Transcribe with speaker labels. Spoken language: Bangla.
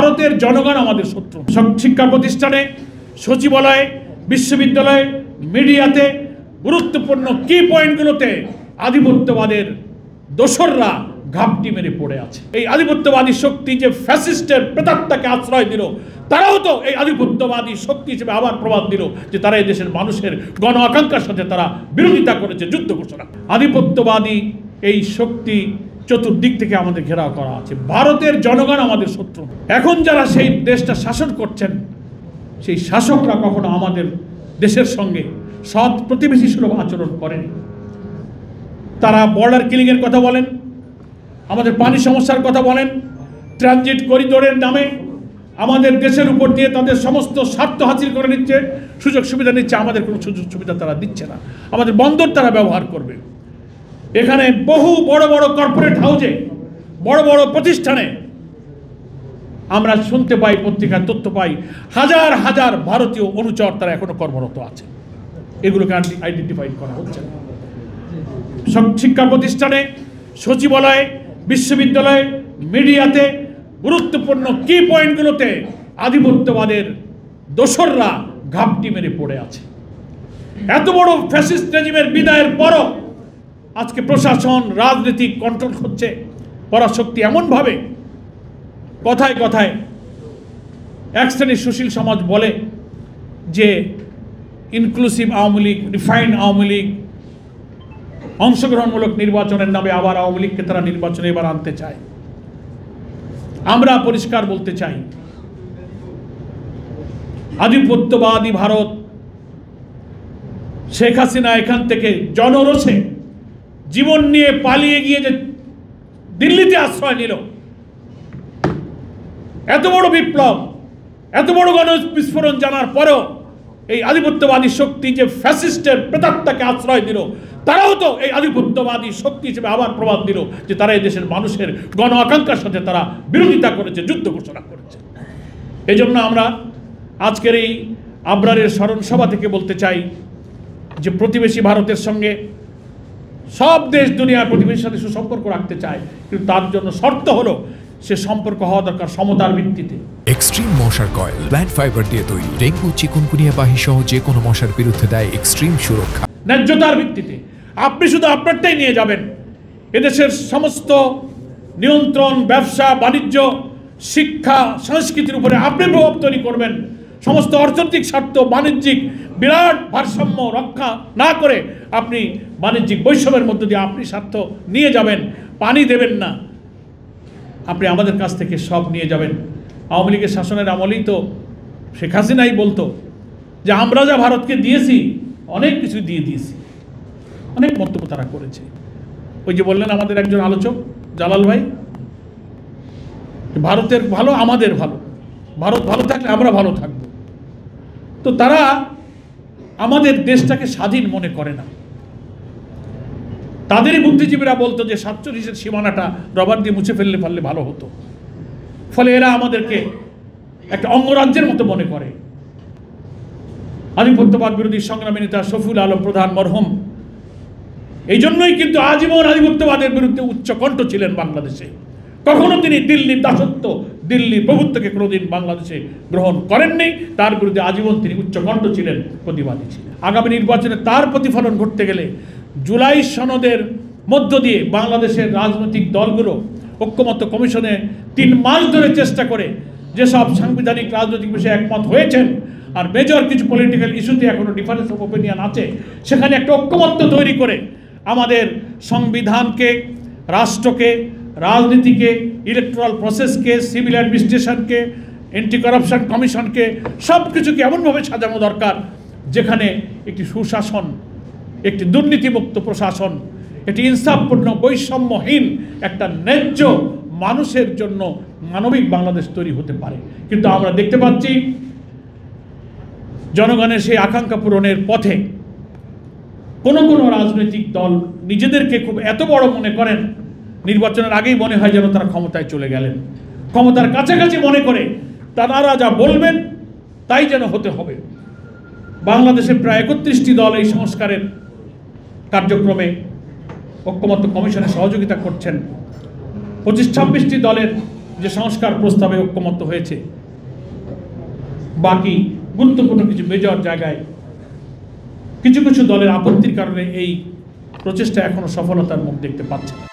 Speaker 1: ভারতের জনগণ আমাদের শত্রু। শিক্ষা প্রতিষ্ঠানে, সচিবালয়ে, বিশ্ববিদ্যালয়ে, মিডিয়াতে গুরুত্বপূর্ণ কি পয়েন্টগুলোতে আধিপত্যবাদের দোসররা ঘাপটি মেরে পড়ে আছে। এই আধিপত্যবাদী শক্তি যে ফ্যাসিস্টের প্রেতাত্মাকে আশ্রয় দিল, তারাও তো এই আধিপত্যবাদী শক্তি হিসেবে আবার প্রমাণ দিল যে তারা এই দেশের মানুষের গণ আকাঙ্ক্ষার সাথে তারা বিরোধিতা করেছে, যুদ্ধ ঘোষণা। আধিপত্যবাদী এই শক্তি চতুর্দিক থেকে আমাদের ঘেরাও করা আছে। ভারতের জনগণ আমাদের শত্রু। এখন যারা সেই দেশটা শাসন করছেন, সেই শাসকরা কখনো আমাদের দেশের সঙ্গে সৎ প্রতিবেশী সুলভ আচরণ করেনি। তারা বর্ডার কিলিংয়ের কথা বলেন, আমাদের পানি সমস্যার কথা বলেন, ট্রানজিট করিডোরের নামে আমাদের দেশের উপর দিয়ে তাদের সমস্ত স্বার্থ হাসিল করে নিচ্ছে, সুযোগ সুবিধা নিচ্ছে। আমাদের কোনো সুযোগ সুবিধা তারা দিচ্ছে না। আমাদের বন্দর তারা ব্যবহার করবে। এখানে বহু বড় বড় কর্পোরেট হাউজে, বড় বড় প্রতিষ্ঠানে আমরা শুনতে পাই, পত্রিকায় তথ্য পাই, হাজার হাজার ভারতীয় অনুচর তারা এখনো কর্মরত আছে। এগুলোকে আইডেন্টিফাই করা হচ্ছে না। শিক্ষা প্রতিষ্ঠানে, সচিবালয়ে, বিশ্ববিদ্যালয়ে, মিডিয়াতে গুরুত্বপূর্ণ কি পয়েন্টগুলোতে আধিপত্যবাদের দোসররা ঘাপটি মেরে পড়ে আছে। এত বড় ফ্যাসিস্ট রেজিমের বিদায়ের পরও আজকে প্রশাসন, রাজনীতি কন্ট্রোল করছে পরাশক্তি এমনভাবে। কথায় কথায় এক শ্রেণীর সুশীল সমাজ বলে যে ইনক্লুসিভ আওয়ামী লীগ, রিফাইন্ড আওয়ামী লীগ, অংশগ্রহণমূলক নির্বাচনের নামে আবার আওয়ামী লীগকে তারা নির্বাচনে এবার আনতে চায়। আমরা পরিষ্কার বলতে চাই, আধিপত্যবাদী ভারত, শেখ হাসিনা এখান থেকে জনরোষে জীবন নিয়ে পালিয়ে গিয়ে যে দিল্লিতে আশ্রয় নিল, এত বড় বিপ্লব, এত বড় গণবিস্ফোরণ জানার পরেও এই আধিপত্যবাদী শক্তি যে ফ্যাসিস্টের প্রেতাত্মাকে আশ্রয় দিল, তারাও তো এই আধিপত্যবাদী শক্তি হিসেবে আবার প্রমাণ দিল যে তারা এই দেশের মানুষের গণ আকাঙ্ক্ষার সাথে তারা বিরোধিতা করেছে, যুদ্ধ ঘোষণা করেছে। এই জন্য আমরা আজকের এই আবরারের স্মরণ সভা থেকে বলতে চাই যে প্রতিবেশী ভারতের সঙ্গে সব দেশ দুনিয়ার প্রতিবেশীর সাথে সুসম্পর্ক রাখতে চায়, কিন্তু তার জন্য শর্ত হলো সে সম্পর্ক হওয়া দরকার সমতার ভিত্তিতে।
Speaker 2: এক্সট্রিম মশার কয়েল প্ল্যান্ট ফাইবার দিয়ে তৈরি, ডেঙ্গু, চিকুনগুনিয়া বাহি সহ যে কোনো মশার বিরুদ্ধে দেয় এক্সট্রিম সুরক্ষা।
Speaker 1: ন্যায্যতার ভিত্তিতে আপনি শুধু আপনারটাই নিয়ে যাবেন। এদেশের সমস্ত নিয়ন্ত্রণ, ব্যবসা বাণিজ্য, শিক্ষা, সংস্কৃতির উপরে আপনি প্রভাব তৈরি করবেন। সমস্ত অর্থনৈতিক স্বার্থ, বাণিজ্যিক বিরাট ভারসাম্য রক্ষা না করে আপনি বাণিজ্যিক বৈষম্যের মধ্য দিয়ে আপনি স্বার্থ নিয়ে যাবেন, পানি দেবেন না, আপনি আমাদের কাছ থেকে সব নিয়ে যাবেন। আওয়ামী লীগের শাসনের আমলেই তো শেখ হাসিনাই বলতো যে আমরা যা ভারতকে দিয়েছি অনেক কিছু দিয়ে দিয়েছি। অনেক মন্তব্য তারা করেছে। ওই যে বললেন আমাদের একজন আলোচক জালাল ভাই, ভারতের ভালো আমাদের ভালো, ভারত ভালো থাকলে আমরা ভালো থাকব। তো তারা আমাদের দেশটাকে স্বাধীন মনে করে না। তাদেরই বুদ্ধিজীবীরা বলতো যে 47-এর সীমানাটা রবার দিয়ে মুছে ফেললে পারলে ভালো হতো। ফলে এরা আমাদেরকে একটা অঙ্গরাজ্যের মতো মনে করে। আধিপত্যবাদ বিরোধী সংগ্রামী নেতা শফিউল আলম প্রধান মরহুম এই জন্যই কিন্তু আজীবন আধিপত্যবাদের বিরুদ্ধে উচ্চ কণ্ঠ ছিলেন বাংলাদেশে। কখনো তিনি দিল্লির দাসত্ব, দিল্লির প্রভুত্বকে কোনোদিন বাংলাদেশে গ্রহণ করেননি। তার বিরুদ্ধে আজীবন তিনি উচ্চ কণ্ঠ ছিলেন, প্রতিবাদী ছিলেন। আগামী নির্বাচনে তার প্রতিফলন ঘটতে গেলে জুলাই সনদের মধ্য দিয়ে বাংলাদেশের রাজনৈতিক দলগুলো ঐক্যমত্য কমিশনে 3 মাস ধরে চেষ্টা করে যেসব সাংবিধানিক রাজনৈতিক বিষয়ে একমত হয়েছেন, আর মেজর কিছু পলিটিক্যাল ইস্যুতে এখনো ডিফারেন্স অফ ওপিনিয়ন আছে, সেখানে একটা ঐক্যমত্য তৈরি করে আমাদের সংবিধানকে, রাষ্ট্রকে, রাজনীতিকে, ইলেকট্রাল প্রসেসকে, সিভিল অ্যাডমিনিস্ট্রেশনকে, অ্যান্টি করাপশন কমিশনকে সব কিছুকে এমনভাবে সাজানো দরকার যেখানে একটি সুশাসন, একটি দুর্নীতিমুক্ত প্রশাসন, একটি ইনসাফপূর্ণ বৈষম্যহীন একটা ন্যায্য মানুষের জন্য মানবিক বাংলাদেশ তৈরি হতে পারে। কিন্তু আমরা দেখতে পাচ্ছি জনগণের সেই আকাঙ্ক্ষা পূরণের পথে কোনো কোনো রাজনৈতিক দল নিজেদেরকে খুব এত বড় মনে করেন, নির্বাচনের আগেই মনে হয় যেন তারা ক্ষমতায় চলে গেলেন। ক্ষমতার কাছাকাছি মনে করে তারা যা বলবেন তাই যেন হতে হবে। বাংলাদেশের প্রায় 31টি দল এই সংস্কারের কার্যক্রমে ঐক্যমত্য কমিশনে সহযোগিতা করছেন। 25-26টি দলের যে সংস্কার প্রস্তাবে ঐক্যমত্য হয়েছে, বাকি গুরুত্বপূর্ণ কিছু মেজর জায়গায় কিছু কিছু দলের আপত্তির কারণে এই প্রচেষ্টা এখনো সফলতার মুখ দেখতে পাচ্ছে না।